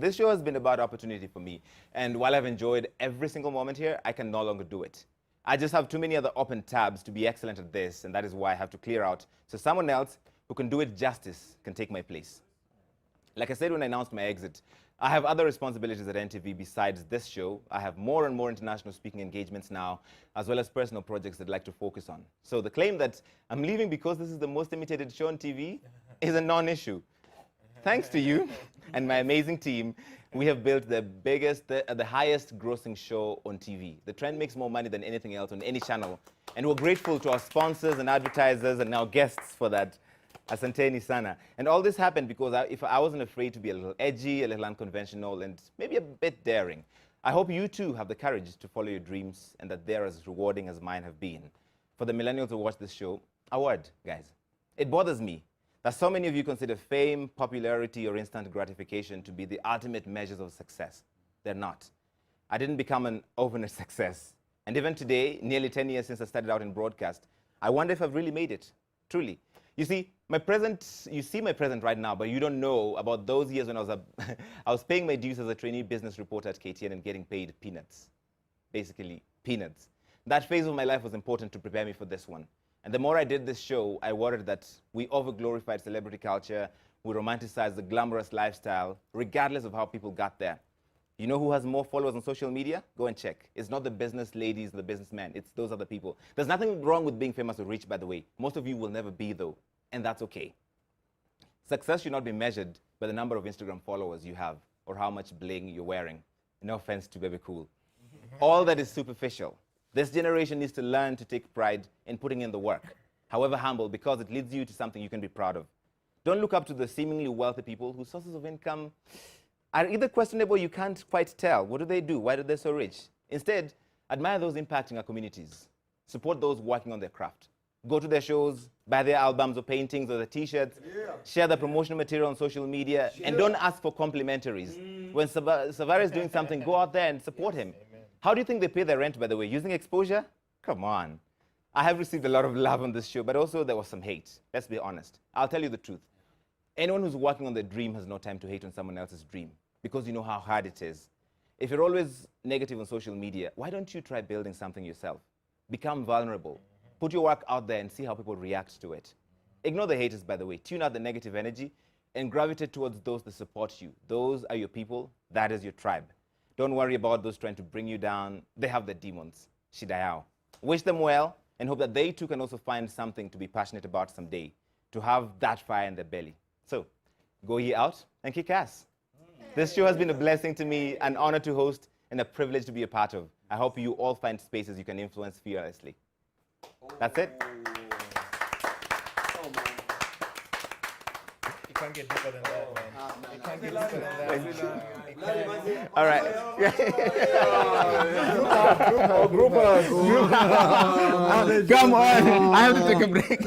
This show has been about opportunity for me. And while I've enjoyed every single moment here, I can no longer do it. I just have too many other open tabs to be excellent at this, and that is why I have to clear out so someone else who can do it justice can take my place. Like I said when I announced my exit, I have other responsibilities at NTV besides this show. I have more and more international speaking engagements now, as well as personal projects that I'd like to focus on. So the claim that I'm leaving because this is the most imitated show on TV is a non-issue. Thanks to you and my amazing team, we have built the biggest, the highest grossing show on TV. The Trend makes more money than anything else on any channel. And we're grateful to our sponsors and advertisers and our guests for that. Asanteni sana. And all this happened because if I wasn't afraid to be a little edgy, a little unconventional, and maybe a bit daring. I hope you too have the courage to follow your dreams and that they're as rewarding as mine have been. For the millennials who watch this show, a word, guys. It bothers me that so many of you consider fame, popularity, or instant gratification to be the ultimate measures of success. They're not. I didn't become an overnight success. And even today, nearly 10 years since I started out in broadcast, I wonder if I've really made it, truly. You see my present right now, but you don't know about those years when I was paying my dues as a trainee business reporter at KTN and getting paid peanuts. Basically, peanuts. That phase of my life was important to prepare me for this one. And the more I did this show, I worried that we over-glorified celebrity culture, we romanticized the glamorous lifestyle, regardless of how people got there. You know who has more followers on social media? Go and check. It's not the business ladies, the businessmen. It's those other people. There's nothing wrong with being famous or rich, by the way. Most of you will never be, though, and that's okay. Success should not be measured by the number of Instagram followers you have or how much bling you're wearing. No offense to Baby Cool. All that is superficial. This generation needs to learn to take pride in putting in the work, however humble, because it leads you to something you can be proud of. Don't look up to the seemingly wealthy people whose sources of income are either questionable, you can't quite tell. What do they do? Why are they so rich? Instead, admire those impacting our communities. Support those working on their craft. Go to their shows, buy their albums or paintings or the t-shirts, share the promotional material on social media, and don't ask for complimentaries. When Savara is doing something, go out there and support him. How do you think they pay their rent, by the way? Using exposure? Come on. I have received a lot of love on this show, but also there was some hate. Let's be honest. I'll tell you the truth. Anyone who's working on their dream has no time to hate on someone else's dream because you know how hard it is. If you're always negative on social media, why don't you try building something yourself? Become vulnerable. Put your work out there and see how people react to it. Ignore the haters, by the way. Tune out the negative energy and gravitate towards those that support you. Those are your people. That is your tribe. Don't worry about those trying to bring you down. They have their demons. Shidayao. Wish them well and hope that they too can also find something to be passionate about someday, to have that fire in their belly. So, go ye out and kick ass. This show has been a blessing to me, an honor to host, and a privilege to be a part of. I hope you all find spaces you can influence fearlessly. That's it. Oh, man. You can't get deeper than that, man. You can't get deeper than that. All right. Group. Come on. I have to take a break.